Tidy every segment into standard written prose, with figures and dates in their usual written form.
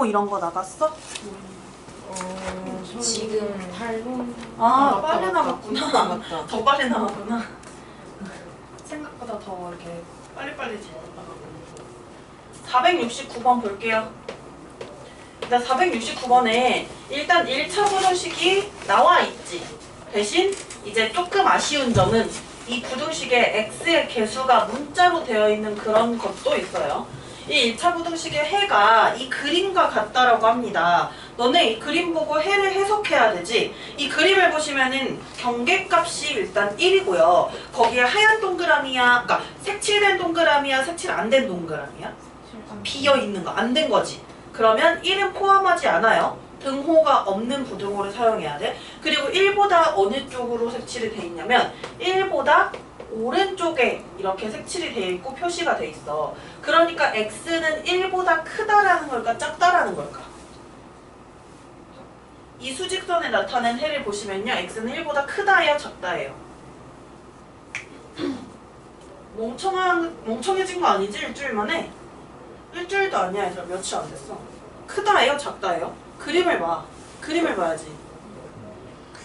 분모 이런 거 나갔어? 지금 8분. 아, 빨리 남았구나. 맞다. 더 빨리 남았구나. 생각보다 더 이렇게 빨리빨리 지나가고. 469번 볼게요. 일단 469번에 일단 1차 부등식이 나와 있지. 대신 이제 조금 아쉬운 점은 이 부등식에 x의 개수가 문자로 되어 있는 그런 것도 있어요. 이 1차 부등식의 해가 이 그림과 같다라고 합니다. 너네 이 그림 보고 해를 해석해야 되지. 이 그림을 보시면은 경계값이 일단 1이고요. 거기에 하얀 동그라미야, 그러니까 색칠된 동그라미야, 색칠 안 된 동그라미야? 비어 있는 거, 안 된 거지. 그러면 1은 포함하지 않아요. 등호가 없는 부등호를 사용해야 돼. 그리고 1보다 어느 쪽으로 색칠이 돼 있냐면 1보다 오른쪽에 이렇게 색칠이 돼 있고 표시가 돼 있어. 그러니까 x는 1보다 크다라는 걸까 작다라는 걸까? 이 수직선에 나타낸 해를 보시면요. x는 1보다 크다예요 작다예요? 멍청해진 거 아니지? 일주일 만에? 일주일도 아니야. 얘들아 며칠 안 됐어. 크다예요 작다예요? 그림을 봐. 그림을 봐야지.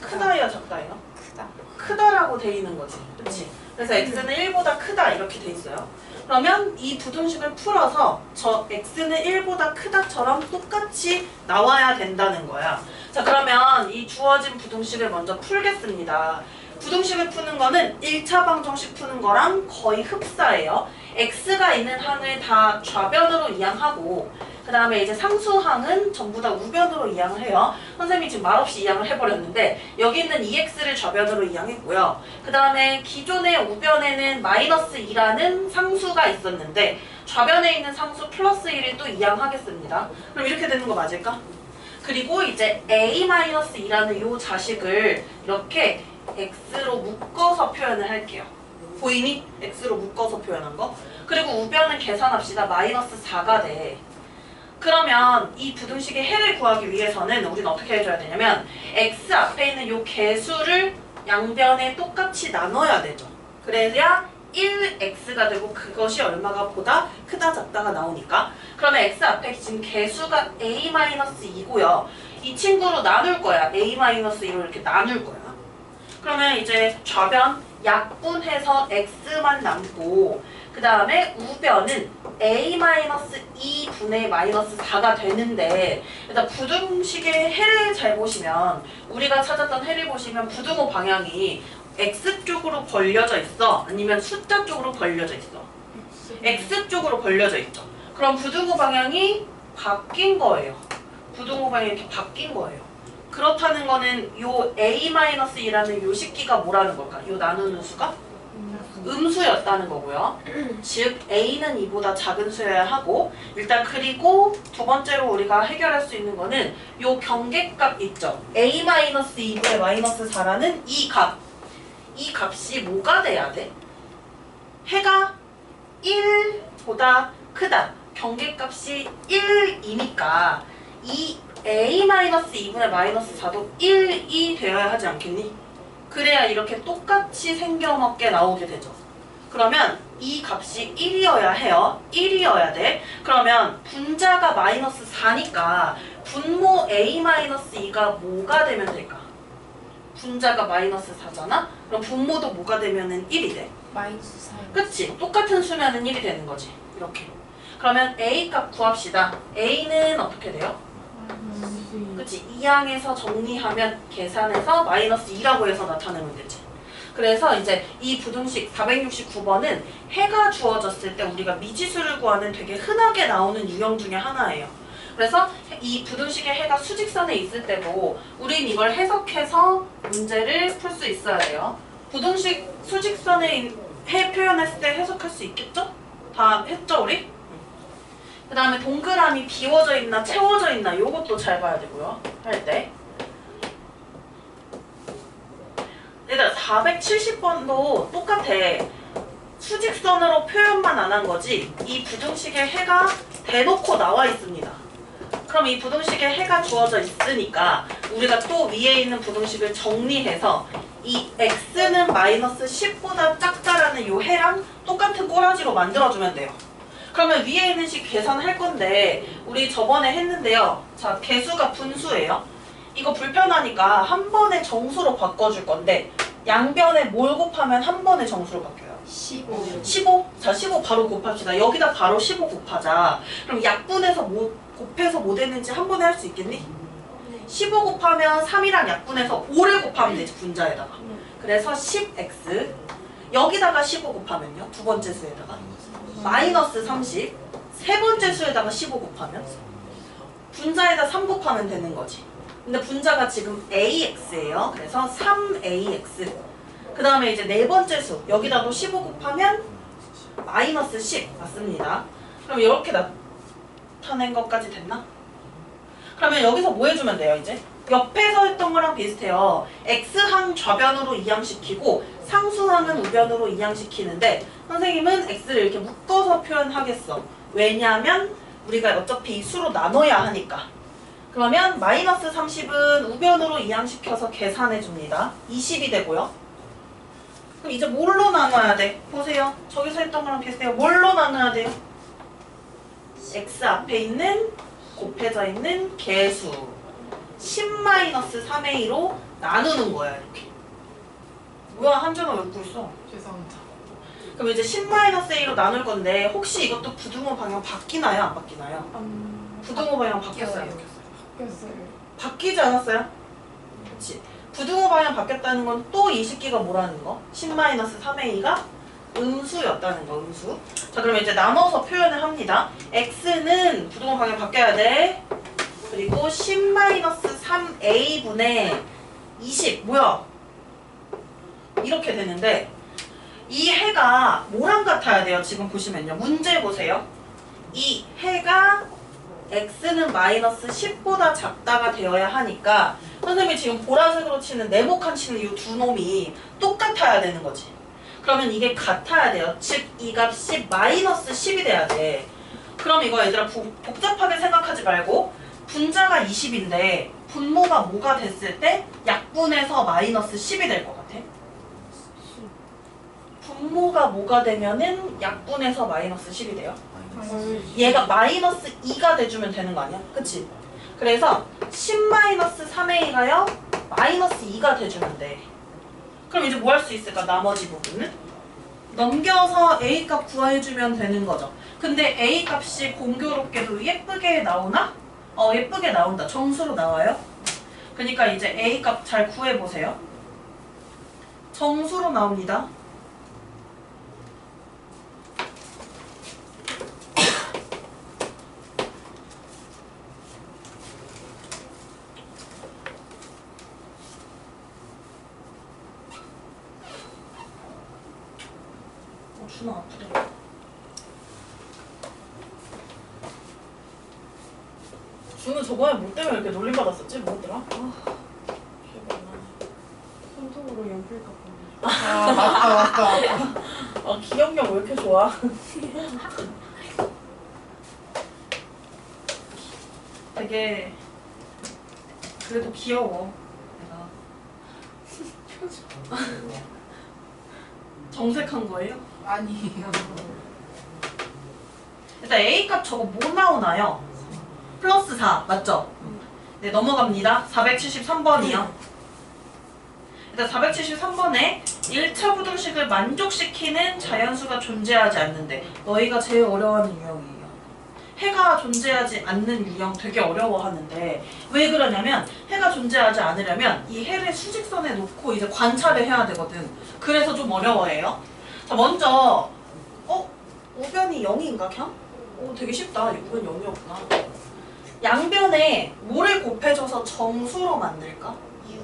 크다예요 작다예요? 크다. 크다라고 돼 있는 거지. 그치? 그래서 x는 1보다 크다 이렇게 돼 있어요. 그러면 이 부등식을 풀어서 저 x는 1보다 크다처럼 똑같이 나와야 된다는 거야. 자, 그러면 이 주어진 부등식을 먼저 풀겠습니다. 부등식을 푸는 거는 1차 방정식 푸는 거랑 거의 흡사해요. x가 있는 항을 다 좌변으로 이항하고 그 다음에 이제 상수항은 전부 다 우변으로 이항을 해요. 선생님이 지금 말없이 이항을 해버렸는데 여기 있는 2x를 좌변으로 이항했고요. 그 다음에 기존의 우변에는 마이너스 2라는 상수가 있었는데 좌변에 있는 상수 플러스 1을 또 이항하겠습니다. 그럼 이렇게 되는 거 맞을까? 그리고 이제 a-2라는 요 자식을 이렇게 x로 묶어서 표현을 할게요. 보이니? x로 묶어서 표현한 거. 그리고 우변은 계산합시다. 마이너스 4가 돼. 그러면 이 부등식의 해를 구하기 위해서는 우리는 어떻게 해줘야 되냐면 x 앞에 있는 요 개수를 양변에 똑같이 나눠야 되죠. 그래야 1x가 되고 그것이 얼마가 보다 크다 작다가 나오니까. 그러면 x 앞에 지금 개수가 a-2고요. 이 친구로 나눌 거야. a-2로 이렇게 나눌 거야. 그러면 이제 좌변 약분해서 x만 남고 그 다음에 우변은 a-2분의 마이너스 4가 되는데 일단 부등식의 해를 잘 보시면 우리가 찾았던 해를 보시면 부등호 방향이 x쪽으로 벌려져 있어? 아니면 숫자 쪽으로 벌려져 있어? x쪽으로 벌려져 있죠. 그럼 부등호 방향이 바뀐 거예요. 부등호 방향이 이렇게 바뀐 거예요. 그렇다는 거는 요 a-2라는 요 식기가 뭐라는 걸까? 요 나누는 수가? 음수였다는 거고요. 즉 a는 2보다 작은 수여야 하고 일단 그리고 두 번째로 우리가 해결할 수 있는 거는 요 경계값 있죠. a-2분의 마이너스 4라는 이 값. 이 값이 뭐가 돼야 돼? 해가 1보다 크다. 경계값이 1이니까 이 a-2분의 마이너스 4도 1이 되어야 하지 않겠니? 그래야 이렇게 똑같이 생겨먹게 나오게 되죠. 그러면 이 값이 1이어야 해요. 1이어야 돼. 그러면 분자가 마이너스 4니까 분모 a-2가 뭐가 되면 될까? 분자가 마이너스 4잖아? 그럼 분모도 뭐가 되면은 1이 돼? 마이너스 4. 그치? 똑같은 수면은 1이 되는 거지. 이렇게. 그러면 a 값 구합시다. a는 어떻게 돼요? 그치? 2항에서 정리하면 계산해서 마이너스 2라고 해서 나타내면 되지. 그래서 이제 이 부등식 469번은 해가 주어졌을 때 우리가 미지수를 구하는 되게 흔하게 나오는 유형 중에 하나예요. 그래서 이 부등식의 해가 수직선에 있을 때도 우린 이걸 해석해서 문제를 풀 수 있어야 돼요. 부등식 수직선에 해 표현했을 때 해석할 수 있겠죠? 다 했죠 우리? 그 다음에 동그라미 비워져 있나 채워져 있나 요것도 잘 봐야 되고요. 할 때. 얘들아 470번도 똑같아. 수직선으로 표현만 안 한 거지 이 부등식의 해가 대놓고 나와 있습니다. 그럼 이 부등식의 해가 주어져 있으니까 우리가 또 위에 있는 부등식을 정리해서 이 x는 마이너스 10보다 작다라는 요 해랑 똑같은 꼬라지로 만들어주면 돼요. 그러면 위에 있는 식 계산할 건데 우리 저번에 했는데요. 자, 개수가 분수예요. 이거 불편하니까 한 번에 정수로 바꿔줄 건데 양변에 뭘 곱하면 한 번에 정수로 바뀌어요? 15. 15? 자, 15 바로 곱합시다. 여기다 바로 15 곱하자. 그럼 약분해서 뭐 곱해서 뭐 되는지 한 번에 할 수 있겠니? 15 곱하면 3이랑 약분해서 5를 곱하면 되지, 분자에다가. 그래서 10x. 여기다가 15 곱하면요. 두 번째 수에다가. 마이너스 30. 세 번째 수에다가 15 곱하면. 분자에다 3 곱하면 되는 거지. 근데 분자가 지금 ax예요. 그래서 3ax. 그 다음에 이제 네 번째 수. 여기다도 15 곱하면 마이너스 10. 맞습니다. 그럼 이렇게 나타낸 것까지 됐나? 그러면 여기서 뭐 해주면 돼요, 이제? 옆에서 했던 거랑 비슷해요. x항 좌변으로 이항시키고 상수항은 우변으로 이항시키는데 선생님은 x를 이렇게 묶어서 표현하겠어. 왜냐하면 우리가 어차피 수로 나눠야 하니까. 그러면 마이너스 30은 우변으로 이항시켜서 계산해줍니다. 20이 되고요. 그럼 이제 뭘로 나눠야 돼? 보세요. 저기서 했던 거랑 비슷해요. 뭘로 나눠야 돼요? x 앞에 있는 곱해져 있는 개수 10-3a로 나누는 거야, 이렇게. 뭐야, 한준아 왜 웃고 있어? 죄송합니다. 그럼 이제 10-a로 나눌 건데 혹시 이것도 부등호 방향 바뀌나요? 안 바뀌나요? 부등호 방향 바뀌었어요? 안 바뀌었어요? 바뀌었어요. 바뀌지 않았어요? 그치. 부등호 방향 바뀌었다는 건 또 이 식기가 뭐라는 거? 10-3a가 음수였다는 거, 음수. 자, 그러면 이제 나눠서 표현을 합니다. x는 부등호 방향 바뀌어야 돼. 그리고 10-3a분의 20. 뭐야? 이렇게 되는데 이 해가 뭐랑 같아야 돼요? 지금 보시면요. 문제 보세요. 이 해가 x는 마이너스 10보다 작다가 되어야 하니까 선생님이 지금 보라색으로 치는 네모칸 치는 이 두 놈이 똑같아야 되는 거지. 그러면 이게 같아야 돼요. 즉 이 값이 마이너스 10이 돼야 돼. 그럼 이거 얘들아 복잡하게 생각하지 말고 분자가 20인데 분모가 뭐가 됐을 때 약분해서 마이너스 10이 될 것 같아? 분모가 뭐가 되면은 약분해서 마이너스 10이 돼요? 얘가 마이너스 2가 돼주면 되는 거 아니야? 그치? 그래서 10-3a가요 마이너스 2가 돼주면 돼. 그럼 이제 뭐 할 수 있을까? 나머지 부분은? 넘겨서 a 값 구해주면 되는 거죠. 근데 a 값이 공교롭게도 예쁘게 나오나? 예쁘게 나온다. 정수로 나와요. 그러니까 이제 a 값 잘 구해보세요. 정수로 나옵니다. 준아 아프다. 준우 저번에 뭐 때문에 이렇게 놀림받았었지? 뭐였더라? 손톱으로 연필 깎고. 아 맞다. 기억력 왜 이렇게 좋아? 되게 그래도 귀여워 내가. 정색한 거예요? 아니에요. 일단 A값 저거 뭐 나오나요? 플러스 4 맞죠? 네, 넘어갑니다. 473번이요. 일단 473번에 1차 부등식을 만족시키는 자연수가 존재하지 않는데 너희가 제일 어려워하는 유형이에요. 해가 존재하지 않는 유형 되게 어려워하는데 왜 그러냐면 해가 존재하지 않으려면 이 해를 수직선에 놓고 이제 관찰을 해야 되거든. 그래서 좀 어려워해요. 자, 먼저 우변이 0인가 그냥? 되게 쉽다. 6은 0이었구나. 양변에 뭐를 곱해줘서 정수로 만들까?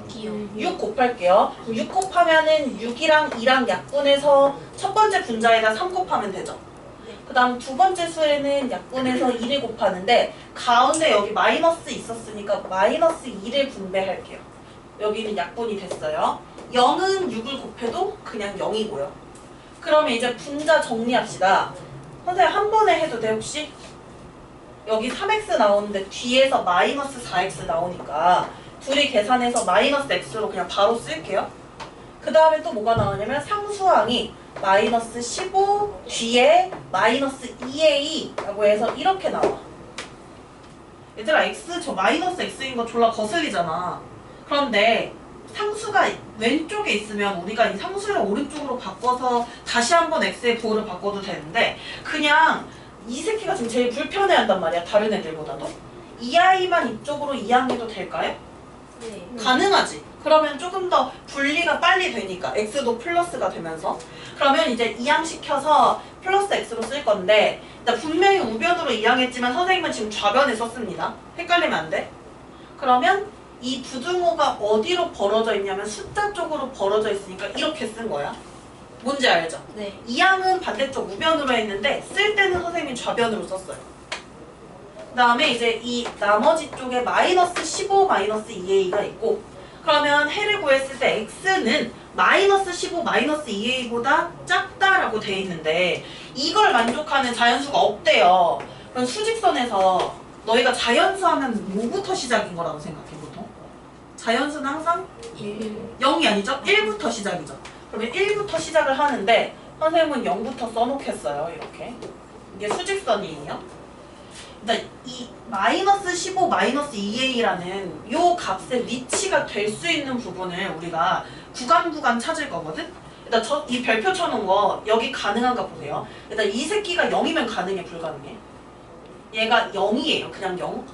6이요. 6 곱할게요. 6 곱하면은 6이랑 2랑 약분해서 첫 번째 분자에다 3 곱하면 되죠. 그 다음 두 번째 수에는 약분해서 2를 곱하는데 가운데 여기 마이너스 있었으니까 마이너스 2를 분배할게요. 여기는 약분이 됐어요. 0은 6을 곱해도 그냥 0이고요. 그러면 이제 분자 정리합시다. 선생님 한 번에 해도 돼 혹시? 여기 3x 나오는데 뒤에서 마이너스 4x 나오니까 둘이 계산해서 마이너스 x로 그냥 바로 쓸게요. 그 다음에 또 뭐가 나오냐면 상수항이 마이너스 15 뒤에 마이너스 2a라고 해서 이렇게 나와. 얘들아 x 저 마이너스 x인 거 졸라 거슬리잖아. 그런데 상수가 왼쪽에 있으면 우리가 이 상수를 오른쪽으로 바꿔서 다시 한번 x의 부호를 바꿔도 되는데 그냥 이 새끼가 지금 제일 불편해한단 말이야. 다른 애들보다도. 이 아이만 이쪽으로 이항해도 될까요? 네. 가능하지. 그러면 조금 더 분리가 빨리 되니까 x도 플러스가 되면서 그러면 이제 이항시켜서 플러스 x로 쓸 건데 일단 분명히 우변으로 이항했지만 선생님은 지금 좌변에 썼습니다. 헷갈리면 안 돼. 그러면 이 부등호가 어디로 벌어져 있냐면 숫자 쪽으로 벌어져 있으니까 이렇게 쓴 거야. 뭔지 알죠? 네. 이항은 반대쪽 우변으로 했는데 쓸 때는 선생님이 좌변으로 썼어요. 그 다음에 이제 이 나머지 쪽에 마이너스 15 마이너스 2a가 있고 그러면 해를 구했을 때 x는 마이너스 15 마이너스 2a보다 작다라고 돼 있는데 이걸 만족하는 자연수가 없대요. 그럼 수직선에서 너희가 자연수 하면 뭐부터 시작인 거라고 생각해 보통? 자연수는 항상 0이 아니죠? 1부터 시작이죠. 그러면 1부터 시작을 하는데 선생님은 0부터 써놓겠어요. 이렇게. 이게 수직선이에요. 그러니까 이 마이너스 15 마이너스 2a라는 요 값의 위치가 될 수 있는 부분을 우리가 구간 찾을 거거든? 일단 이 별표 쳐놓은 거 여기 가능한가 보세요. 일단 이 새끼가 0이면 가능해 불가능해? 얘가 0이에요. 그냥 0.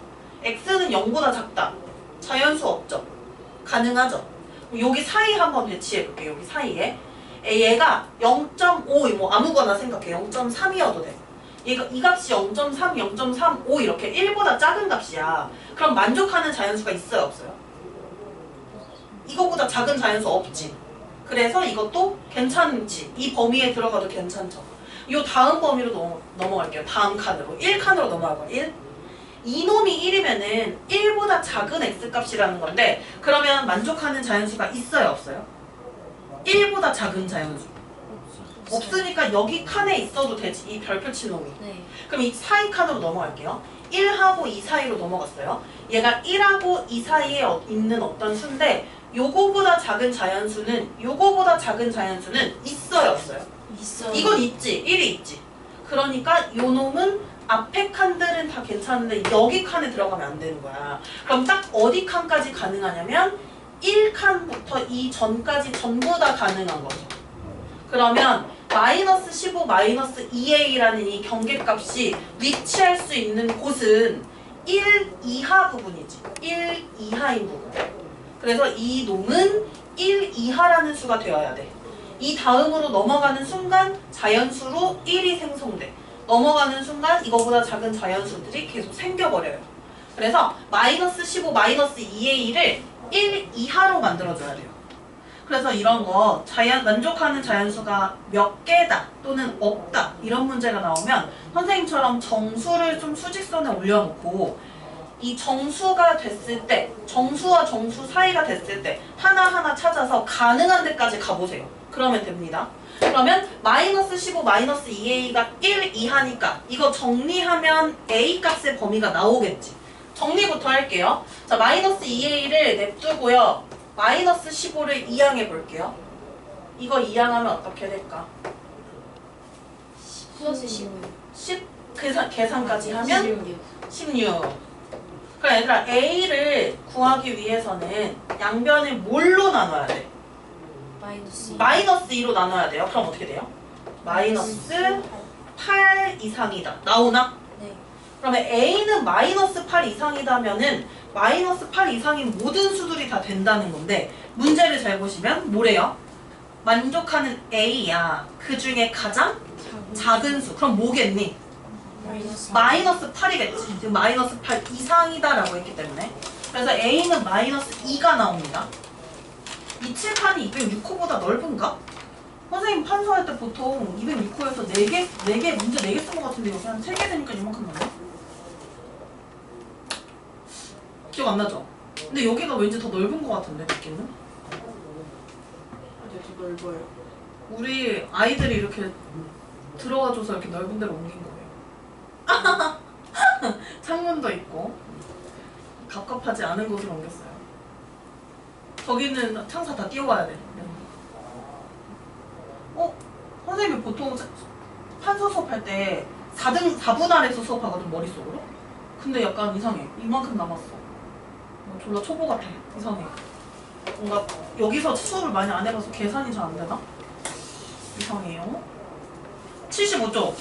x는 0보다 작다. 자연수 없죠? 가능하죠? 여기 사이 한번 배치해볼게요. 여기 사이에 얘가 0.5 뭐 아무거나 생각해. 0.3이어도 돼. 얘가 이 값이 0.3, 0.35 이렇게 1보다 작은 값이야. 그럼 만족하는 자연수가 있어요? 없어요? 이거보다 작은 자연수 없지. 그래서 이것도 괜찮지. 이 범위에 들어가도 괜찮죠. 요 다음 범위로 넘어갈게요. 다음 칸으로. 1칸으로 넘어갈 거야. 1. 이놈이 1이면은 1보다 작은 x값이라는 건데 그러면 만족하는 자연수가 있어요? 없어요? 1보다 작은 자연수. 없으니까 여기 칸에 있어도 되지. 이 별표 친 놈이. 네. 그럼 이 사이 칸으로 넘어갈게요. 1하고 2 사이로 넘어갔어요. 얘가 1하고 2 사이에 있는 어떤 수인데 요거보다 작은 자연수는 있어요? 없어요? 있어요. 이건 있지. 1이 있지. 그러니까 요 놈은 앞에 칸들은 다 괜찮은데 여기 칸에 들어가면 안 되는 거야. 그럼 딱 어디 칸까지 가능하냐면 1칸부터 이 전까지 전부 다 가능한 거죠. 그러면 마이너스 15 마이너스 2a라는 이 경계값이 위치할 수 있는 곳은 1 이하 부분이지. 1 이하인 부분. 그래서 이 놈은 1 이하라는 수가 되어야 돼. 이 다음으로 넘어가는 순간 자연수로 1이 생성돼. 넘어가는 순간 이거보다 작은 자연수들이 계속 생겨버려요. 그래서 마이너스 15 마이너스 2a를 1 이하로 만들어줘야 돼요. 그래서 이런 거 만족하는 자연수가 몇 개다 또는 없다 이런 문제가 나오면 선생님처럼 정수를 좀 수직선에 올려놓고 이 정수가 됐을 때 정수와 정수 사이가 됐을 때 하나하나 찾아서 가능한 데까지 가보세요. 그러면 됩니다. 그러면 마이너스 15 마이너스 2a가 1 이하니까 이거 정리하면 a 값의 범위가 나오겠지. 정리부터 할게요. 자, 마이너스 2a를 냅두고요. 마이너스 15를 이항해 볼게요. 이거 이항하면 어떻게 될까? 플러스 15. 10 계산까지 하면 16. 그럼 얘들아 A를 구하기 위해서는 양변을 뭘로 나눠야 돼? 마이너스 2. 마이너스 2로 나눠야 돼요. 그럼 어떻게 돼요? 마이너스 8 이상이다. 나오나? 네. 그러면 A는 마이너스 8 이상이다면은 마이너스 8 이상인 모든 수들이 다 된다는 건데 문제를 잘 보시면 뭐래요? 만족하는 A야. 그 중에 가장 작은 수. 그럼 뭐겠니? 마이너스 8이겠지. 지금 마이너스 8 이상이다라고 했기 때문에. 그래서 A는 마이너스 2가 나옵니다. 이 칠판이 206호보다 넓은가? 선생님 판서할 때 보통 206호에서 4개, 문제 4개 쓴 것 같은데 여기 한 3개 되니까 이만큼 나네? 기억 안 나죠? 근데 여기가 왠지 더 넓은 것 같은데 느낌은? 아주 더 넓어요. 우리 아이들이 이렇게 들어와줘서 이렇게 넓은 데로 옮긴 거예요. 창문도 있고 갑갑하지 않은 곳으로 옮겼어요. 저기는 창사 다 띄워와야 돼. 선생님이 보통 판서 수업할 때 4분할해서 수업하거든, 머릿속으로. 근데 약간 이상해. 이만큼 남았어. 졸라 초보 같아. 이상해. 뭔가 여기서 수업을 많이 안 해봐서 계산이 잘 안 되나? 이상해요. 75쪽.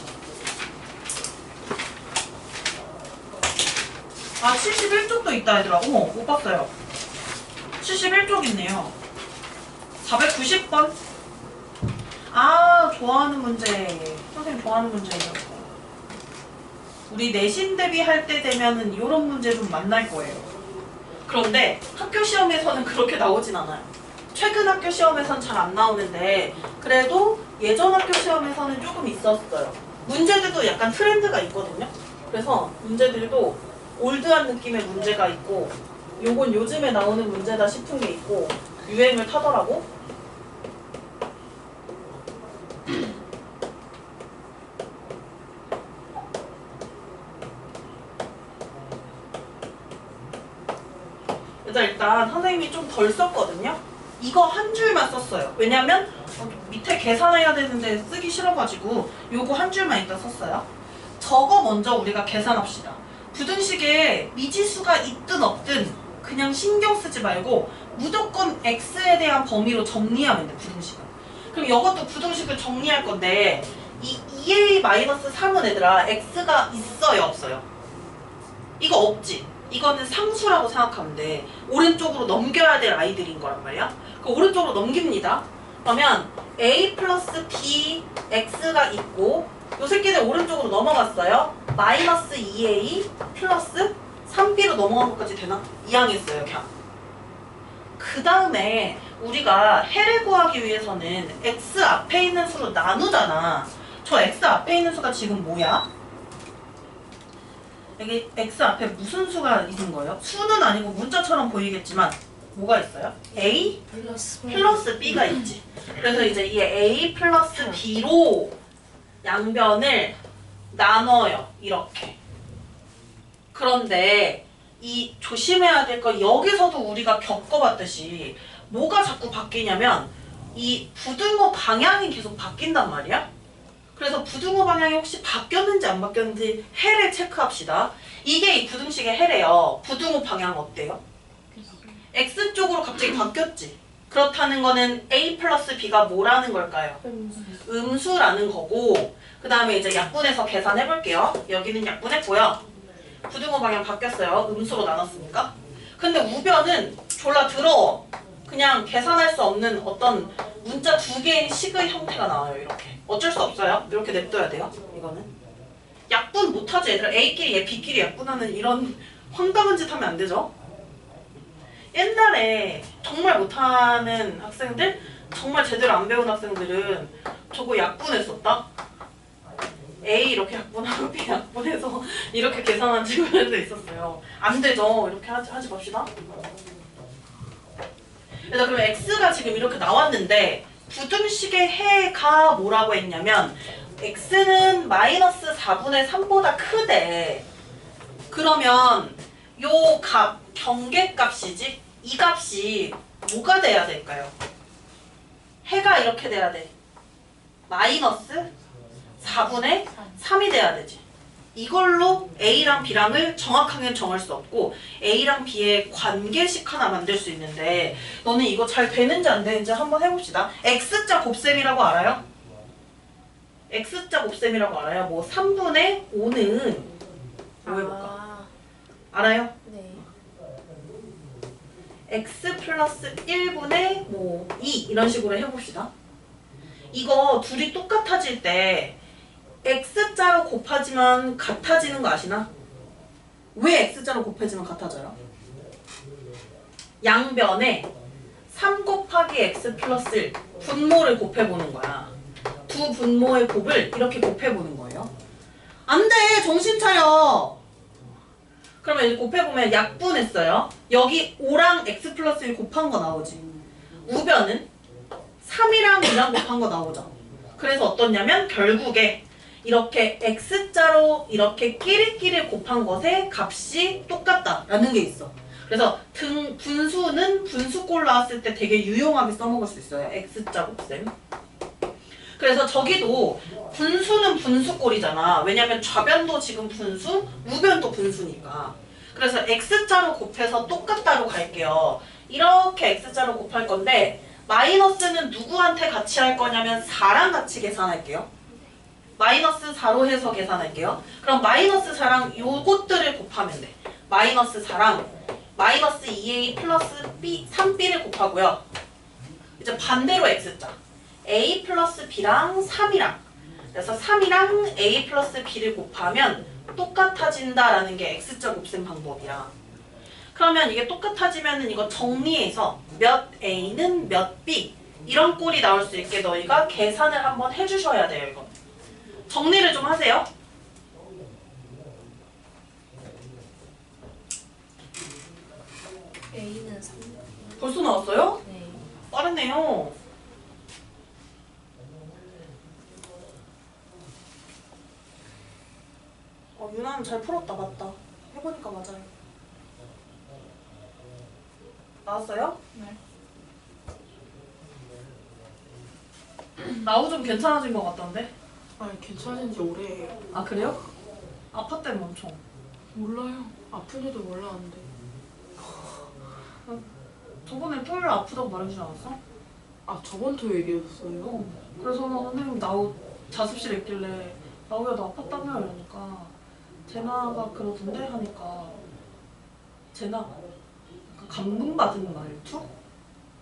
아, 71쪽도 있다, 얘들아. 어머, 못 봤어요. 71쪽 있네요. 490번. 아, 좋아하는 문제. 선생님 좋아하는 문제예요. 우리 내신 대비할 때 되면은 이런 문제 좀 만날 거예요. 그런데 학교 시험에서는 그렇게 나오진 않아요. 최근 학교 시험에서는 잘 안 나오는데 그래도 예전 학교 시험에서는 조금 있었어요. 문제들도 약간 트렌드가 있거든요. 그래서 문제들도 올드한 느낌의 문제가 있고 요건 요즘에 나오는 문제다 싶은 게 있고 유행을 타더라고. 일단 선생님이 좀 덜 썼거든요. 이거 한 줄만 썼어요. 왜냐면 밑에 계산해야 되는데 쓰기 싫어가지고 요거 한 줄만 일단 썼어요. 저거 먼저 우리가 계산합시다. 부등식에 미지수가 있든 없든 그냥 신경 쓰지 말고 무조건 x에 대한 범위로 정리하면 돼, 부등식을. 그럼 이것도 부등식을 정리할 건데 이 2a-3은 얘들아 x가 있어요, 없어요? 이거 없지? 이거는 상수라고 생각하면 돼. 오른쪽으로 넘겨야 될 아이들인 거란 말이야. 그 오른쪽으로 넘깁니다. 그러면 a 플러스 b x가 있고 요 새끼들 오른쪽으로 넘어갔어요. 마이너스 2a 플러스 3b로 넘어간 것까지 되나? 이항했어요, 그냥. 그 다음에 우리가 해를 구하기 위해서는 x 앞에 있는 수로 나누잖아. 저 x 앞에 있는 수가 지금 뭐야? 여기 x 앞에 무슨 수가 있는 거예요? 수는 아니고 문자처럼 보이겠지만 뭐가 있어요? a 플러스 b가 있지. 그래서 이제 이 a 플러스 b로 양변을 나눠요. 이렇게. 그런데 이 조심해야 될 건 여기서도 우리가 겪어봤듯이 뭐가 자꾸 바뀌냐면 이 부등호 방향이 계속 바뀐단 말이야. 그래서 부등호 방향이 혹시 바뀌었는지 안 바뀌었는지 해를 체크합시다. 이게 이 부등식의 해래요. 부등호 방향 어때요? X쪽으로 갑자기 바뀌었지. 그렇다는 거는 A 플러스 B가 뭐라는 걸까요? 음수라는 거고 그 다음에 이제 약분해서 계산해 볼게요. 여기는 약분했고요. 부등호 방향 바뀌었어요. 음수로 나눴으니까. 근데 우변은 졸라 더러워. 그냥 계산할 수 없는 어떤 문자 두 개의 식의 형태가 나와요. 이렇게. 어쩔 수 없어요. 이렇게 냅둬야 돼요. 이거는. 약분 못하지 얘들아. A끼리 얘 B끼리 약분하는 이런 황당한 짓 하면 안 되죠. 옛날에 정말 못하는 학생들, 정말 제대로 안 배운 학생들은 저거 약분했었다. A 이렇게 약분하고 B 약분해서 이렇게 계산한 친구들도 있었어요. 안 되죠. 이렇게 하지 맙시다. 그래서 그럼 x가 지금 이렇게 나왔는데 부등식의 해가 뭐라고 했냐면 x는 마이너스 4분의 3보다 크대. 그러면 요 값, 경계값이지? 이 값이 뭐가 돼야 될까요? 해가 이렇게 돼야 돼. 마이너스 4분의 3이 돼야 되지. 이걸로 A랑 B랑을 정확하게 정할 수 없고 A랑 B의 관계식 하나 만들 수 있는데 너는 이거 잘 되는지 안 되는지 한번 해봅시다. X자 곱셈이라고 알아요? X자 곱셈이라고 알아요? 뭐 3분의 5는 뭐 해볼까? 알아요? 네. X 플러스 1분의 뭐 2 이런 식으로 해봅시다. 이거 둘이 똑같아질 때 X자로 곱하지만 같아지는 거 아시나? 왜 X자로 곱해지면 같아져요? 양변에 3 곱하기 X 플러스 1 분모를 곱해보는 거야. 두 분모의 곱을 이렇게 곱해보는 거예요. 안 돼! 정신 차려! 그러면 이제 곱해보면 약분했어요. 여기 5랑 X 플러스 1 곱한 거 나오지. 우변은 3이랑 2랑 곱한 거 나오죠. 그래서 어떻냐면 결국에 이렇게 X자로 이렇게 끼리끼리 곱한 것의 값이 똑같다라는 게 있어. 그래서 분수는 분수꼴 나왔을 때 되게 유용하게 써먹을 수 있어요. X자 곱셈. 그래서 저기도 분수는 분수꼴이잖아. 왜냐면 좌변도 지금 분수, 우변도 분수니까. 그래서 x자로 곱해서 똑같다로 갈게요. 이렇게 x자로 곱할 건데 마이너스는 누구한테 같이 할 거냐면 4랑 같이 계산할게요. 마이너스 4로 해서 계산할게요. 그럼 마이너스 4랑 요것들을 곱하면 돼. 마이너스 4랑 마이너스 2a 플러스 b, 3b를 곱하고요. 이제 반대로 x자. a 플러스 b랑 3이랑. 그래서 3이랑 a 플러스 b를 곱하면 똑같아진다라는 게 x자 곱셈 방법이야. 그러면 이게 똑같아지면은 이거 정리해서 몇 a는 몇 b 이런 꼴이 나올 수 있게 너희가 계산을 한번 해주셔야 돼요. 이거. 정리를 좀 하세요. A는 3. 벌써 나왔어요? 네. 빠르네요. 유나는 잘 풀었다. 맞다. 해보니까 맞아요. 나왔어요? 네. 나우 좀 괜찮아진 것 같던데? 아니 괜찮은 지 오래예요. 아 그래요? 아팠대면 엄청. 몰라요. 아픈지도 몰랐는데. 저번에 토요일 아프다고 말해주지 않았어? 아 저번 토요일이었어요? 그래서 선생님 나우 자습실에 있길래 나우야 너 아팠다며 이러니까 제나가 그러던데 하니까 제나 약간 감동받은 말투?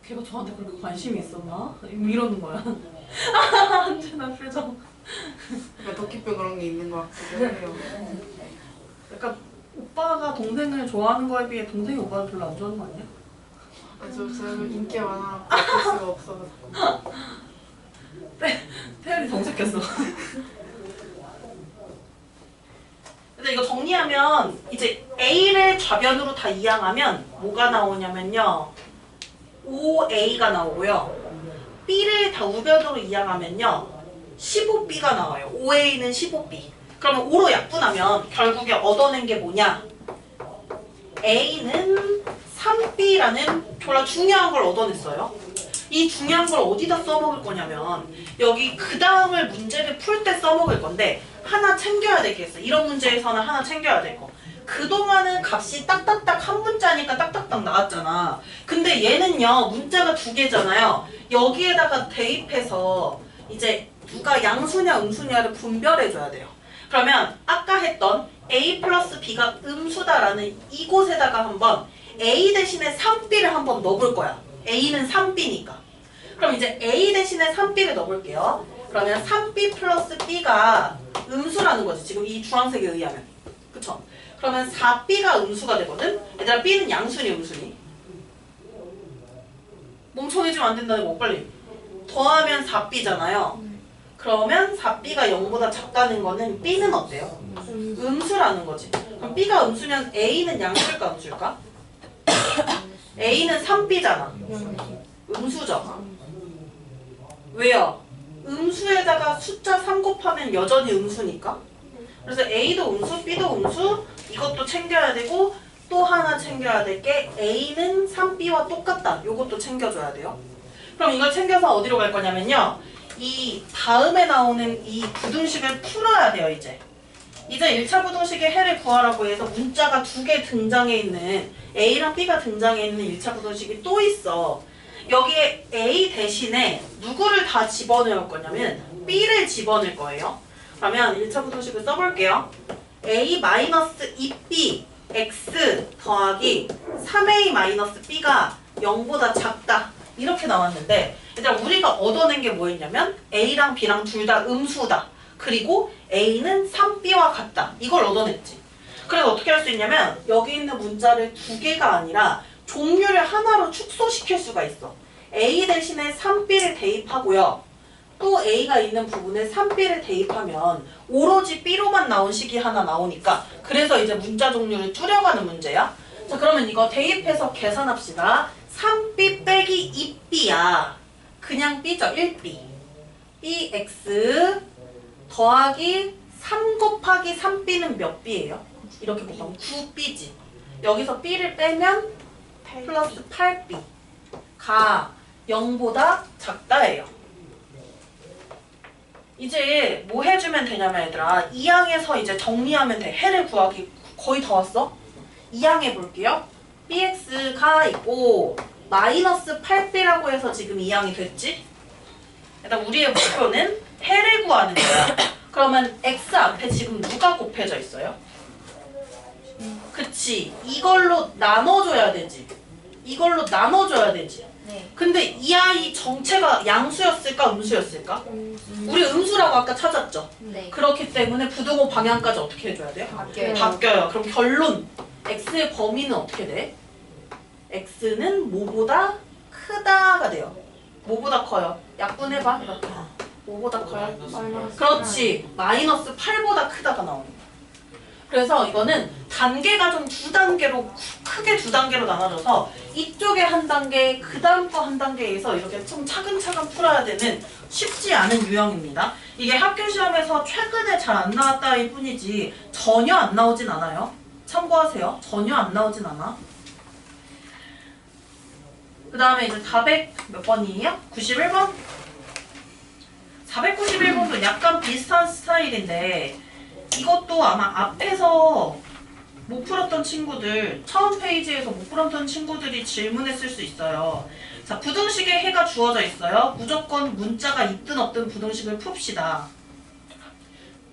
걔가 저한테 그렇게 관심이 있었나? 이러는 거야. 제나 표정. 그러니까 도끼뼈 그런 게 있는 것 같기도 해요. 약간 오빠가 동생을 좋아하는 거에 비해 동생이 오빠를 별로 안 좋아하는 거 아니야? 제가 인기가 많아 바꿀 수가 없어서. 태연이 정색했어. 근데 이거 정리하면 이제 A를 좌변으로 다 이항하면 뭐가 나오냐면요. 5A가 나오고요. B를 다 우변으로 이항하면요. 15B가 나와요. 5A는 15B. 그러면 5로 약분하면 결국에 얻어낸 게 뭐냐? A는 3B라는 졸라 중요한 걸 얻어냈어요. 이 중요한 걸 어디다 써먹을 거냐면 여기 그 다음을 문제를 풀 때 써먹을 건데 하나 챙겨야 될 게 있어. 이런 문제에서는 하나 챙겨야 될 거. 그동안은 값이 딱딱딱 한 문자니까 딱딱딱 나왔잖아. 근데 얘는요 문자가 두 개잖아요. 여기에다가 대입해서 이제 누가 양수냐 음수냐를 분별해줘야 돼요. 그러면 아까 했던 a 플러스 b가 음수다라는 이곳에다가 한번 a 대신에 3b를 한번 넣어볼 거야. a는 3b니까. 그럼 이제 a 대신에 3b를 넣어볼게요. 그러면 3b 플러스 b가 음수라는 거지. 지금 이 주황색에 의하면. 그쵸? 그러면 4b가 음수가 되거든? 얘들아 b는 양수니 음수니? 멍청해지면 안 된다는 거 빨리. 더하면 4b잖아요. 그러면 4b가 0보다 작다는 거는 b는 어때요? 음수라는 거지. 그럼 b가 음수면 a는 양수일까 음수일까? a는 3b잖아. 음수죠. 왜요? 음수에다가 숫자 3 곱하면 여전히 음수니까. 그래서 a도 음수, b도 음수, 이것도 챙겨야 되고 또 하나 챙겨야 될 게 a는 3b와 똑같다. 요것도 챙겨줘야 돼요. 그럼 이걸 챙겨서 어디로 갈 거냐면요. 이 다음에 나오는 이 부등식을 풀어야 돼요, 이제. 이제 1차 부등식의 해를 구하라고 해서 문자가 두 개 등장해 있는 A랑 B가 등장해 있는 1차 부등식이 또 있어. 여기에 A 대신에 누구를 다 집어넣을 거냐면 B를 집어넣을 거예요. 그러면 1차 부등식을 써볼게요. A-2B X 더하기 3A-B가 0보다 작다. 이렇게 나왔는데 일단 우리가 얻어낸 게 뭐였냐면 A랑 B랑 둘 다 음수다. 그리고 A는 3B와 같다. 이걸 얻어냈지. 그래서 어떻게 할 수 있냐면 여기 있는 문자를 두 개가 아니라 종류를 하나로 축소시킬 수가 있어. A 대신에 3B를 대입하고요. 또 A가 있는 부분에 3B를 대입하면 오로지 B로만 나온 식이 하나 나오니까 그래서 이제 문자 종류를 줄여가는 문제야. 자 그러면 이거 대입해서 계산합시다. 3B 빼기 2B야. 그냥 B죠. 1B. BX 더하기 3 곱하기 3B는 몇 B예요? 이렇게 곱하면 9B지. 여기서 B를 빼면 플러스 8B가 0보다 작다예요. 이제 뭐 해주면 되냐면 얘들아 2항에서 이제 정리하면 돼. 해를 구하기 거의 다 왔어. 2항 해볼게요. bx가 있고 마이너스 8b라고 해서 지금 2항이 됐지? 일단 우리의 목표는 해를 구하는 거야. 그러면 x 앞에 지금 누가 곱해져 있어요? 그치. 이걸로 나눠줘야 되지. 이걸로 나눠줘야 되지. 네. 근데 이 아이 정체가 양수였을까 음수였을까? 우리 음수라고 아까 찾았죠? 네. 그렇기 때문에 부등호 방향까지 어떻게 해줘야 돼요? 바뀌어요. 바뀌어요. 그럼 결론 x의 범위는 어떻게 돼? x는 뭐보다 크다가 돼요. 뭐보다 커요? 약분해봐 이렇게. 뭐보다 커요? 그렇지. 마이너스 8보다 크다가 나오는 거야. 그래서 이거는 단계가 좀 두 단계로 크게 두 단계로 나눠져서 이쪽에 한 단계, 그 다음 거 한 단계에서 이렇게 좀 차근차근 풀어야 되는 쉽지 않은 유형입니다. 이게 학교 시험에서 최근에 잘 안 나왔다일 뿐이지 전혀 안 나오진 않아요. 참고하세요. 전혀 안 나오진 않아. 그 다음에 이제 400 몇 번이에요? 91번? 491번도 약간 비슷한 스타일인데 이것도 아마 앞에서 못 풀었던 친구들, 처음 페이지에서 못 풀었던 친구들이 질문했을 수 있어요. 자, 부등식에 해가 주어져 있어요. 무조건 문자가 있든 없든 부등식을 풉시다.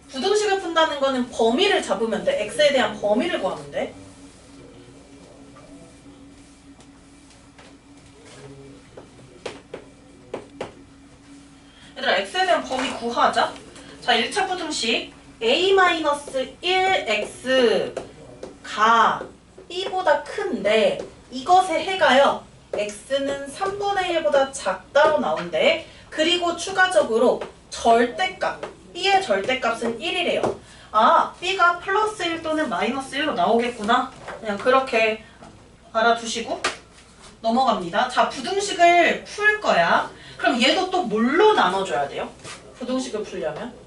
부등식을 푼다는 거는 범위를 잡으면 돼. x에 대한 범위를 구하면 돼. 얘들아, x에 대한 범위 구하자. 자, 1차 부등식 a-1x가 b보다 큰데 이것의 해가요. x는 3분의 1보다 작다로 나온대. 그리고 추가적으로 절대값, b의 절대값은 1이래요. 아, b가 플러스 1 또는 마이너스 1로 나오겠구나. 그냥 그렇게 알아두시고 넘어갑니다. 자, 부등식을 풀 거야. 그럼 얘도 또 뭘로 나눠줘야 돼요? 부등식을 풀려면?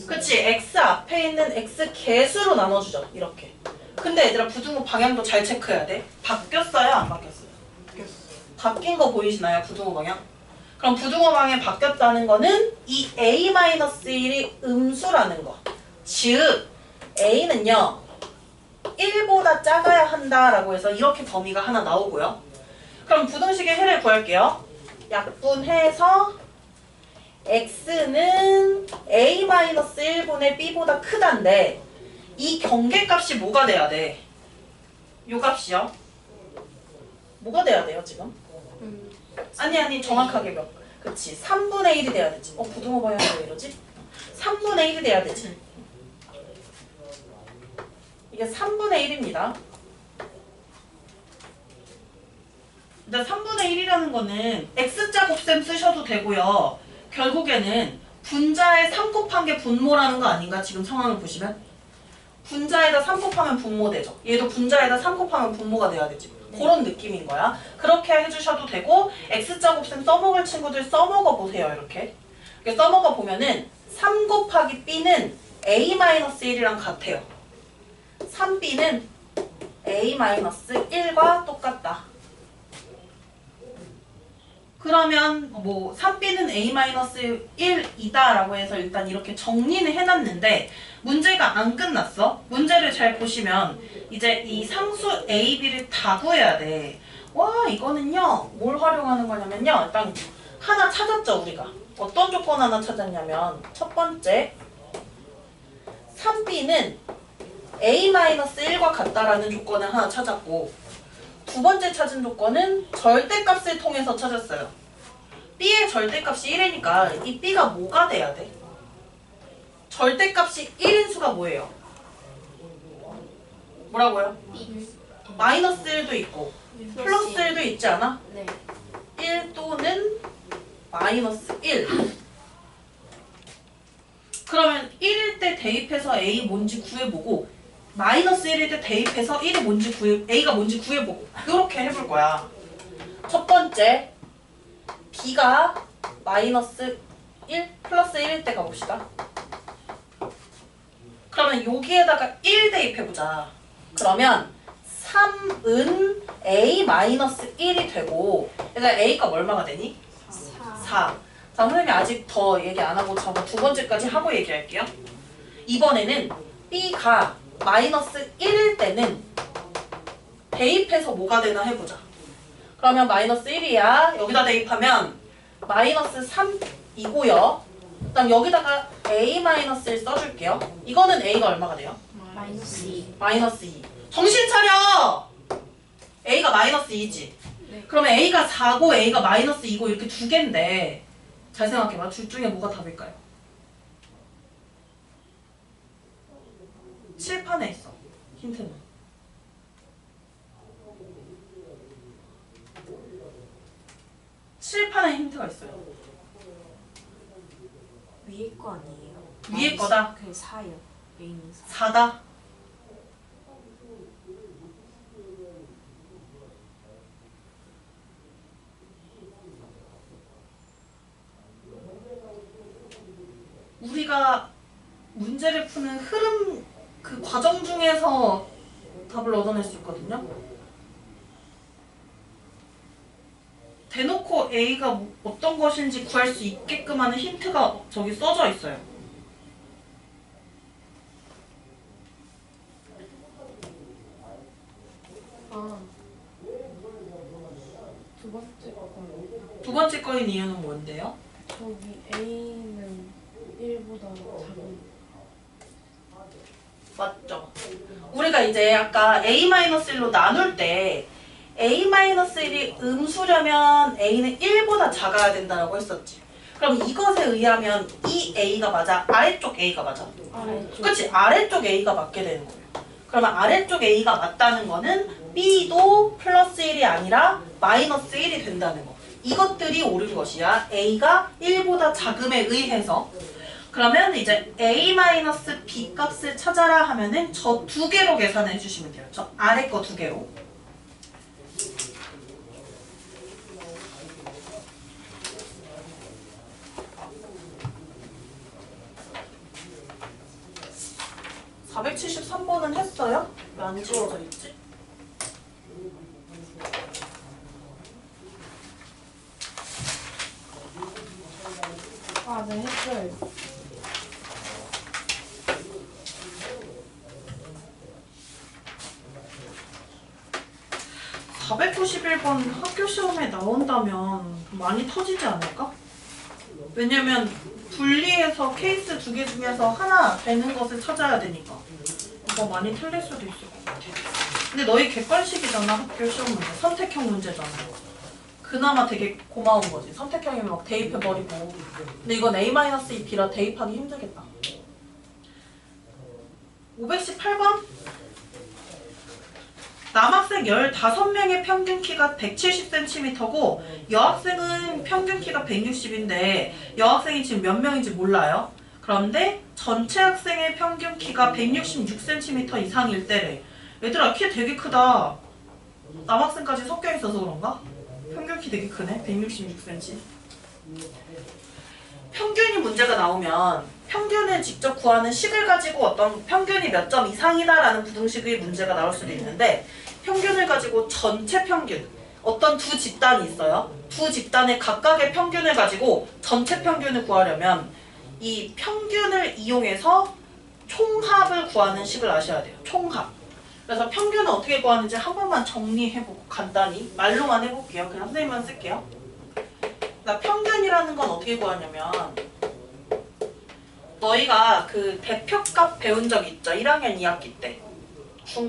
그치, x 앞에 있는 x 개수로 나눠주죠. 이렇게. 근데 얘들아 부등호 방향도 잘 체크해야 돼. 바뀌었어요? 안 바뀌었어요? 바뀐 거 보이시나요? 부등호 방향? 그럼 부등호 방향이 바뀌었다는 거는 이 a-1이 음수라는 거. 즉 a는요 1보다 작아야 한다라고 해서 이렇게 범위가 하나 나오고요. 그럼 부등식의 해를 구할게요. 약분해서 x는 a-1분의 b보다 크다인데 이 경계값이 뭐가 돼야 돼? 요 값이요? 뭐가 돼야 돼요 지금? 아니 정확하게 몇? 그치 3분의 1이 돼야 되지. 부등호 방향 왜 이러지? 3분의 1이 돼야 되지. 이게 3분의 1입니다. 일단 3분의 1이라는 거는 x자 곱셈 쓰셔도 되고요. 결국에는 분자에 3 곱한 게 분모라는 거 아닌가? 지금 상황을 보시면 분자에다 3 곱하면 분모 되죠. 얘도 분자에다 3 곱하면 분모가 돼야 되지. 그런 느낌인 거야. 그렇게 해주셔도 되고 x자 곱셈 써먹을 친구들 써먹어 보세요. 이렇게 써먹어 보면은 3 곱하기 b는 a-1이랑 같아요. 3b는 a-1과 똑같다. 그러면 뭐 3b는 a-1이다 라고 해서 일단 이렇게 정리는 해놨는데 문제가 안 끝났어. 문제를 잘 보시면 이제 이 상수 a, b를 다 구해야 돼. 와, 이거는요 뭘 활용하는 거냐면요 일단 하나 찾았죠. 우리가 어떤 조건 하나 찾았냐면 첫 번째 3b는 a-1과 같다라는 조건을 하나 찾았고 두 번째 찾은 조건은 절대값을 통해서 찾았어요. b의 절대값이 1이니까 이 b가 뭐가 돼야 돼? 절대값이 1인 수가 뭐예요? 뭐라고요? 마이너스 1도 있고 플러스 1도 있지 않아? 네. 1 또는 마이너스 1. 그러면 1일 때 대입해서 a 뭔지 구해보고 마이너스 1일 때 대입해서 1이 뭔지 a가 뭔지 구해보고 이렇게 해볼 거야. 첫 번째 b가 마이너스 1 플러스 1일 때 가봅시다. 그러면 여기에다가 1 대입해보자. 그러면 3은 a 마이너스 1이 되고 얘가 a가 얼마가 되니? 4. 자, 선생님이 아직 더 얘기 안 하고 저거 두 번째까지 하고 얘기할게요. 이번에는 B가 마이너스 1일 때는 대입해서 뭐가 되나 해보자. 그러면 마이너스 1이야. 여기다 대입하면 마이너스 3이고요. 그 다음 여기다가 A-1 써줄게요. 이거는 A가 얼마가 돼요? 마이너스 2. 마이너스 2. 정신 차려! A가 마이너스 2지. 네. 그러면 A가 4고 A가 마이너스 2고 이렇게 두 개인데 잘 생각해봐. 둘 중에 뭐가 답일까요? 칠판에 있어. 힌트는. 칠판에 힌트가 있어요. 위에 거 아니에요? 위에 거다? 그 4요. A는 4. 4다. 우리가 문제를 푸는 흐름 그 과정 중에서 답을 얻어낼 수 있거든요. 대놓고 A가 어떤 것인지 구할 수 있게끔 하는 힌트가 저기 써져 있어요. 아. 두 번째 거. 두 번째 거인 이유는 뭔데요? 저기 A는 1보다 작은. 맞죠? 우리가 이제 아까 A-1로 나눌 때 A-1이 음수려면 A는 1보다 작아야 된다고 했었지. 그럼 이것에 의하면 이 A가 맞아? 아래쪽 A가 맞아? 아래쪽. 그치? 아래쪽 A가 맞게 되는 거예요. 그러면 아래쪽 A가 맞다는 거는 B도 플러스 1이 아니라 마이너스 1이 된다는 거. 이것들이 옳은 것이야. A가 1보다 작음에 의해서. 그러면 이제 A-B 값을 찾아라 하면은 저 두 개로 계산해 주시면 돼요. 저 아래 거 두 개로. (473번은) 했어요? 왜 안 지워져 있지? 아, 네, 했어요. 491번 학교 시험에 나온다면 많이 터지지 않을까? 왜냐면 분리해서 케이스 두 개 중에서 하나 되는 것을 찾아야 되니까 이거 많이 틀릴 수도 있을 것 같아. 근데 너희 객관식이잖아. 학교 시험 문제 선택형 문제잖아. 그나마 되게 고마운 거지. 선택형이면 막 대입해버리고. 근데 이건 A-2B라 대입하기 힘들겠다. 518번 남학생 15명의 평균 키가 170cm고 여학생은 평균 키가 160인데 여학생이 지금 몇 명인지 몰라요. 그런데 전체 학생의 평균 키가 166cm 이상일 때래. 얘들아 키 되게 크다. 남학생까지 섞여 있어서 그런가? 평균 키 되게 크네. 166cm. 평균이 문제가 나오면 평균을 직접 구하는 식을 가지고 어떤 평균이 몇 점 이상이다라는 부등식의 문제가 나올 수도 있는데 평균을 가지고 전체 평균, 어떤 두 집단이 있어요. 두 집단의 각각의 평균을 가지고 전체 평균을 구하려면 이 평균을 이용해서 총합을 구하는 식을 아셔야 돼요. 총합. 그래서 평균을 어떻게 구하는지 한 번만 정리해보고 간단히 말로만 해볼게요. 그냥 선생님만 쓸게요. 나 평균이라는 건 어떻게 구하냐면 너희가 그 대표값 배운 적 있죠? 1학년 2학기 때.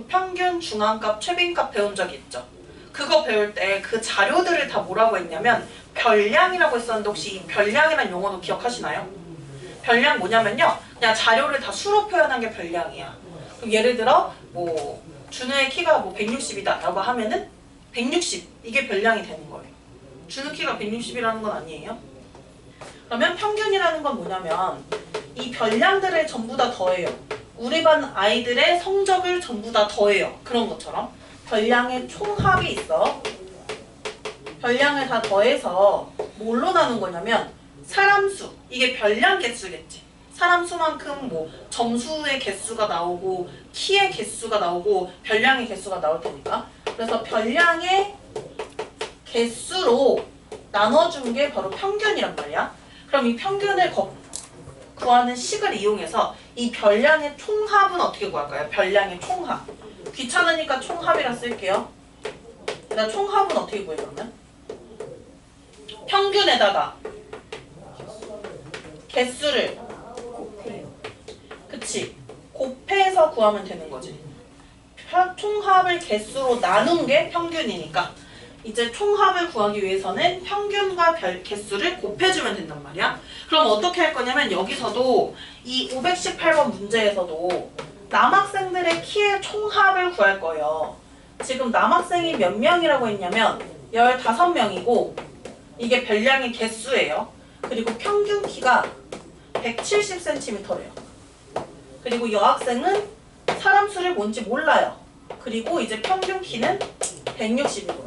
평균, 중앙값, 최빈값 배운 적 있죠? 그거 배울 때 그 자료들을 다 뭐라고 했냐면 별량이라고 했었는데 혹시 이 별량이라는 용어도 기억하시나요? 별량 뭐냐면요. 그냥 자료를 다 수로 표현한 게 별량이야. 그럼 예를 들어 뭐 준우의 키가 뭐 160이다 라고 하면은 160 이게 별량이 되는 거예요. 준우 키가 160이라는 건 아니에요. 그러면 평균이라는 건 뭐냐면 이 별량들을 전부 다 더해요. 우리 반 아이들의 성적을 전부 다 더해요. 그런 것처럼 별량의 총합이 있어. 별량을 다 더해서 뭘로 나눈 거냐면 사람 수, 이게 별량 개수겠지. 사람 수만큼 뭐 점수의 개수가 나오고 키의 개수가 나오고 별량의 개수가 나올 테니까. 그래서 별량의 개수로 나눠준 게 바로 평균이란 말이야. 그럼 이 평균을 구하는 식을 이용해서 이 별량의 총합은 어떻게 구할까요? 별량의 총합. 귀찮으니까 총합이라 쓸게요. 나 총합은 어떻게 구해 그러면? 평균에다가 개수를 곱해요. 그치? 곱해서 구하면 되는 거지. 총합을 개수로 나눈 게 평균이니까 이제 총합을 구하기 위해서는 평균과 개수를 곱해주면 된단 말이야. 그럼 어떻게 할 거냐면 여기서도 이 518번 문제에서도 남학생들의 키의 총합을 구할 거예요. 지금 남학생이 몇 명이라고 했냐면 15명이고 이게 별량의 개수예요. 그리고 평균 키가 170cm래요. 그리고 여학생은 사람 수를 뭔지 몰라요. 그리고 이제 평균 키는 160이고요.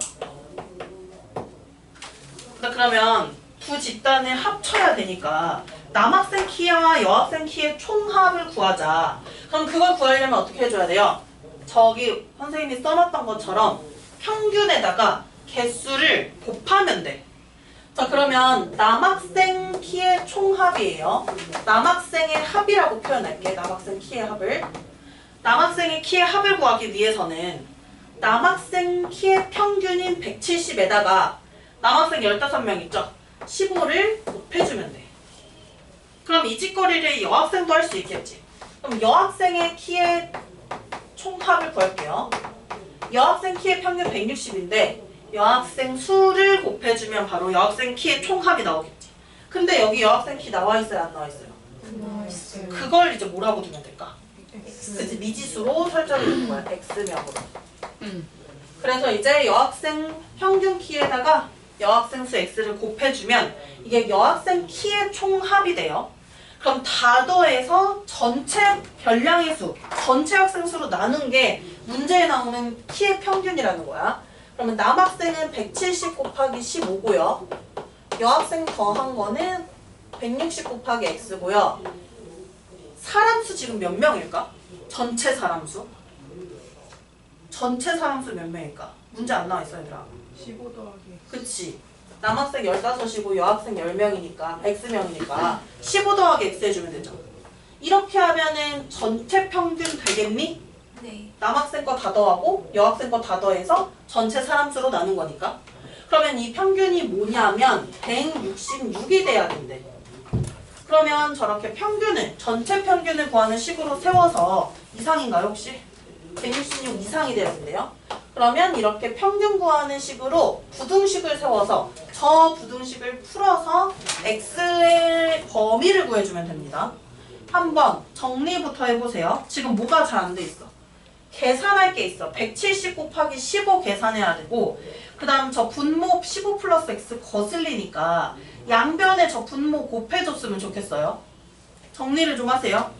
그러면 두 집단을 합쳐야 되니까 남학생 키와 여학생 키의 총합을 구하자. 그럼 그걸 구하려면 어떻게 해줘야 돼요? 저기 선생님이 써놨던 것처럼 평균에다가 개수를 곱하면 돼. 자, 그러면 남학생 키의 총합이에요. 남학생의 합이라고 표현할게. 남학생 키의 합을. 남학생의 키의 합을 구하기 위해서는 남학생 키의 평균인 170에다가 남학생 15명 있죠? 15를 곱해주면 돼. 그럼 이 짓거리를 여학생도 할 수 있겠지. 그럼 여학생의 키의 총합을 구할게요. 여학생 키의 평균 160인데 여학생 수를 곱해주면 바로 여학생 키의 총합이 나오겠지. 근데 여기 여학생 키 나와 있어요? 안 나와 있어요? 있어요. 그걸 이제 뭐라고 두면 될까? X. 그치, 미지수로 설정해 주는 거야. X명으로. 그래서 이제 여학생 평균 키에다가 여학생 수 X를 곱해주면 이게 여학생 키의 총합이 돼요. 그럼 다 더해서 전체 별량의 수, 전체 학생 수로 나눈 게 문제에 나오는 키의 평균이라는 거야. 그러면 남학생은 170 곱하기 15고요. 여학생 더한 거는 160 곱하기 X고요. 사람 수 지금 몇 명일까? 전체 사람 수? 전체 사람 수 몇 명일까? 문제 안 나와 있어 얘들아. 15 더하기. 그치? 남학생 15이고 여학생 10명이니까 X명이니까 15 더하기 X 해주면 되죠. 이렇게 하면은 전체 평균 되겠니? 네. 남학생 거 다 더하고 여학생 거 다 더해서 전체 사람 수로 나눈 거니까. 그러면 이 평균이 뭐냐면 166이 돼야 된대. 그러면 저렇게 평균을, 전체 평균을 구하는 식으로 세워서 이상인가요 혹시? 166 이상이 돼야 된대요. 그러면 이렇게 평균 구하는 식으로 부등식을 세워서 저 부등식을 풀어서 x의 범위를 구해주면 됩니다. 한번 정리부터 해보세요. 지금 뭐가 잘 안 돼 있어? 계산할 게 있어. 170 곱하기 15 계산해야 되고 그 다음 저 분모 15 플러스 x 거슬리니까 양변에 저 분모 곱해줬으면 좋겠어요. 정리를 좀 하세요.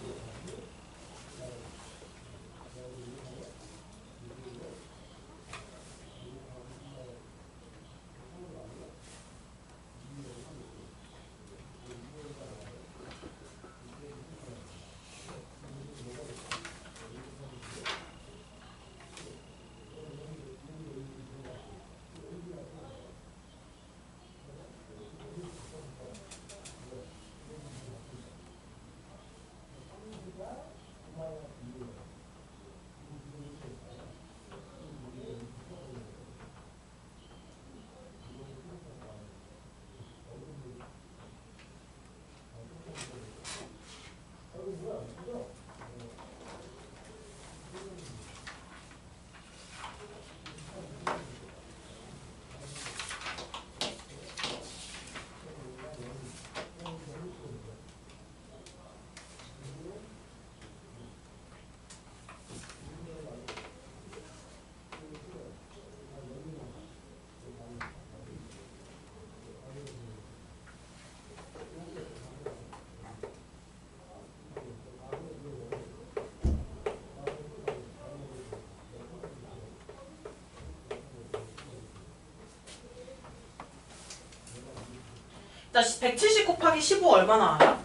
자, 170 곱하기 15 얼마나 알아?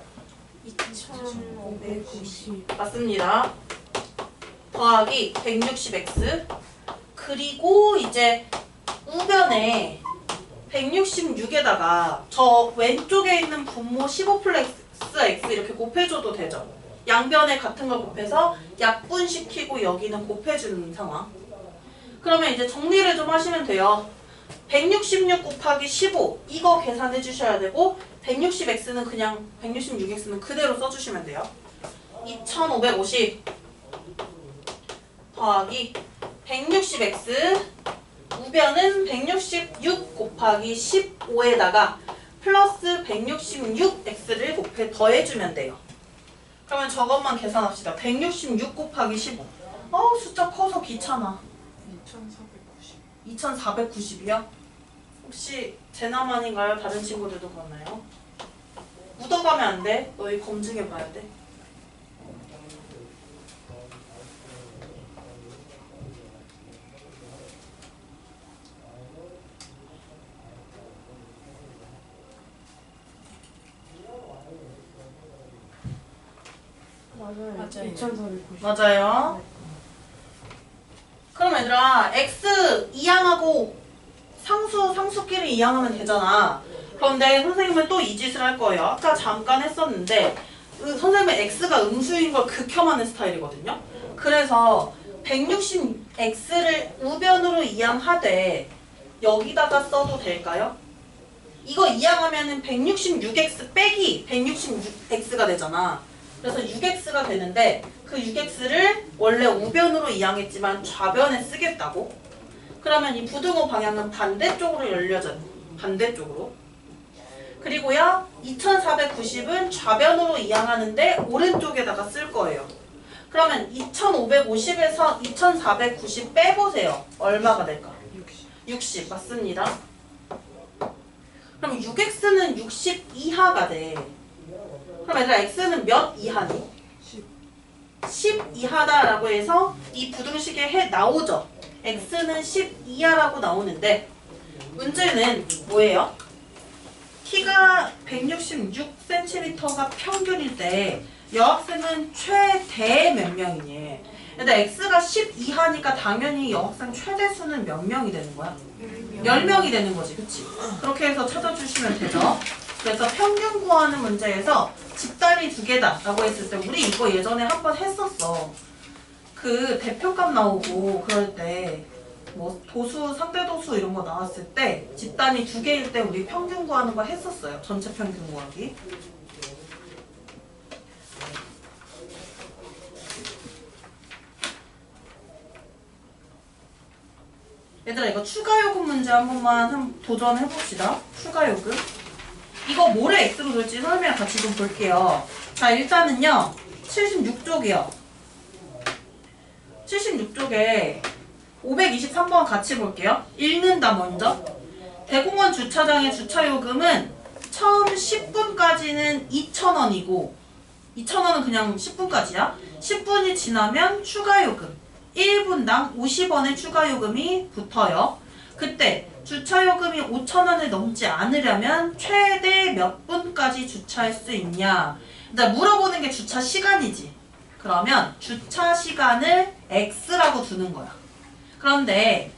2590. 맞습니다. 더하기 160x 그리고 이제 우변에 166에다가 저 왼쪽에 있는 분모 15 플러스 x 이렇게 곱해줘도 되죠. 양변에 같은 걸 곱해서 약분시키고 여기는 곱해주는 상황. 그러면 이제 정리를 좀 하시면 돼요. 166 곱하기 15 이거 계산해 주셔야 되고 160x는 그냥 166x는 그대로 써주시면 돼요. 2550 더하기 160x 우변은 166 곱하기 15에다가 플러스 166x를 더해주면 돼요. 그러면 저것만 계산합시다. 166 곱하기 15 숫자 커서 귀찮아. 2490. 2490이요? 혹시 제나만인가요? 다른 친구들도 그러나요? 묻어가면 안 돼. 너희 검증해 봐야 돼. 맞아요. 맞아요. 2490. 맞아요. 그럼 얘들아 x 이항하고 상수끼리 이항하면 되잖아. 그런데 선생님은 또 이 짓을 할 거예요. 아까 잠깐 했었는데 선생님은 x가 음수인 걸 극혐하는 스타일이거든요. 그래서 160x를 우변으로 이항하되 여기다가 써도 될까요? 이거 이항하면은 166x 빼기 166x가 되잖아. 그래서 6x가 되는데 그 6x를 원래 우변으로 이항했지만 좌변에 쓰겠다고? 그러면 이 부등호 방향은 반대쪽으로 열려져. 반대쪽으로. 그리고요 2490은 좌변으로 이항하는데 오른쪽에다가 쓸 거예요. 그러면 2550에서 2490 빼보세요. 얼마가 될까? 60 맞습니다. 그럼 6x는 60 이하가 돼. 그럼 얘들아 x는 몇 이하니? 10 이하다라고 해서 이 부등식에 나오죠. x는 10 이하라고 나오는데 문제는 뭐예요? 키가 166cm가 평균일 때 여학생은 최대 몇 명이니? 근데 x가 10 이하니까 당연히 여학생 최대 수는 몇 명이 되는 거야? 10명이 되는 거지, 그치? 그렇게 해서 찾아주시면 되죠. 그래서 평균 구하는 문제에서 집단이 두 개다 라고 했을 때 우리 이거 예전에 한번 했었어. 그 대표값 나오고 그럴 때 뭐 도수, 상대도수 이런 거 나왔을 때 집단이 두 개일 때 우리 평균 구하는 거 했었어요. 전체 평균 구하기. 얘들아 이거 추가요금 문제 한 번만 도전해봅시다. 추가요금. 이거 뭐를 x로 둘지 선생님이랑 같이 좀 볼게요. 자 일단은요 76쪽이요. 76쪽에 523번 같이 볼게요. 읽는다 먼저. 대공원 주차장의 주차요금은 처음 10분까지는 2,000원이고 2,000원은 그냥 10분까지야. 10분이 지나면 추가요금 1분당 50원의 추가요금이 붙어요. 그때 주차요금이 5,000원을 넘지 않으려면 최대 몇 분까지 주차할 수 있냐. 일단 물어보는 게 주차 시간이지. 그러면 주차 시간을 x라고 두는 거야. 그런데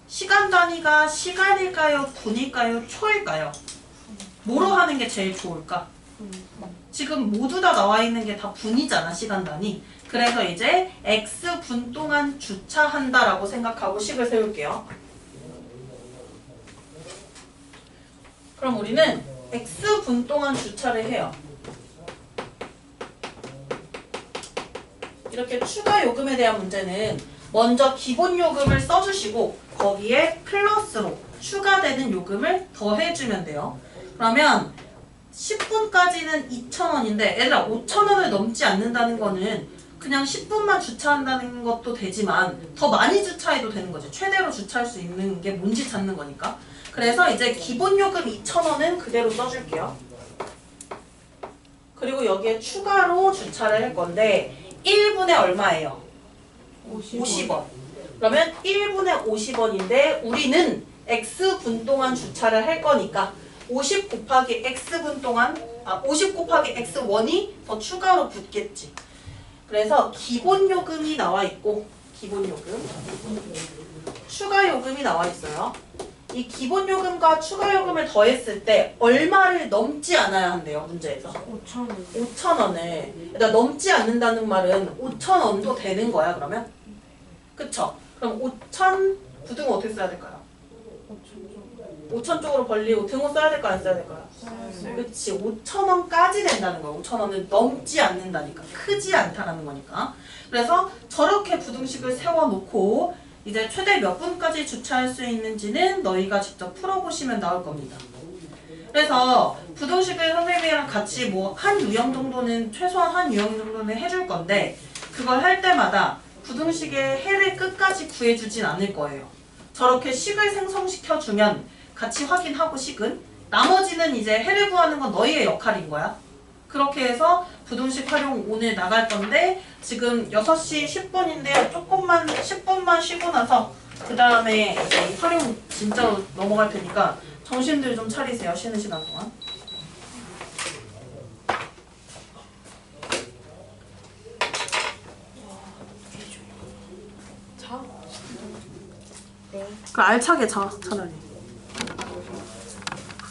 시간 단위가 시간일까요? 분일까요? 초일까요? 뭐로 하는 게 제일 좋을까? 지금 모두 다 나와 있는 게 다 분이잖아, 시간 단위. 그래서 이제 x분 동안 주차한다라고 생각하고 식을 세울게요. 그럼 우리는 x분 동안 주차를 해요. 이렇게 추가 요금에 대한 문제는 먼저 기본 요금을 써주시고 거기에 플러스로 추가되는 요금을 더해주면 돼요. 그러면 10분까지는 2,000원인데 얘들아 5,000원을 넘지 않는다는 거는 그냥 10분만 주차한다는 것도 되지만 더 많이 주차해도 되는 거지. 최대로 주차할 수 있는 게 뭔지 찾는 거니까. 그래서 이제 기본 요금 2,000원은 그대로 써줄게요. 그리고 여기에 추가로 주차를 할 건데 1분에 얼마예요? 50원. 그러면 1분에 50원인데 우리는 x분 동안 주차를 할 거니까 50 곱하기 x분 동안 50 곱하기 x1이 더 추가로 붙겠지. 그래서 기본 요금이 나와 있고 기본 요금 추가 요금이 나와 있어요. 이 기본 요금과 추가 요금을 더했을 때 얼마를 넘지 않아야 한대요, 문제에서. 5,000원. 5,000원을. 그러니까 넘지 않는다는 말은 5,000원도 되는 거야, 그러면? 그쵸? 그럼 5,000 부등호 어떻게 써야 될까요? 5,000 쪽으로 벌리고 등호 써야 될까 안 써야 될까요? 그치, 5,000원까지 된다는 거야. 5,000원을 넘지 않는다니까. 크지 않다라는 거니까. 그래서 저렇게 부등식을 세워놓고 이제 최대 몇 분까지 주차할 수 있는지는 너희가 직접 풀어보시면 나올 겁니다. 그래서 부등식을 선생님이랑 같이 뭐 한 유형 정도는 최소한 한 유형 정도는 해줄 건데 그걸 할 때마다 부등식의 해를 끝까지 구해주진 않을 거예요. 저렇게 식을 생성시켜주면 같이 확인하고 식은 나머지는 이제 해를 구하는 건 너희의 역할인 거야. 그렇게 해서 부등식 활용 오늘 나갈 건데 지금 6시 10분인데요. 조금만 10분만 쉬고 나서 그 다음에 활용 진짜로 넘어갈 테니까 정신들 좀 차리세요. 쉬는 시간 동안. 자. 네. 그 알차게 자 차라리.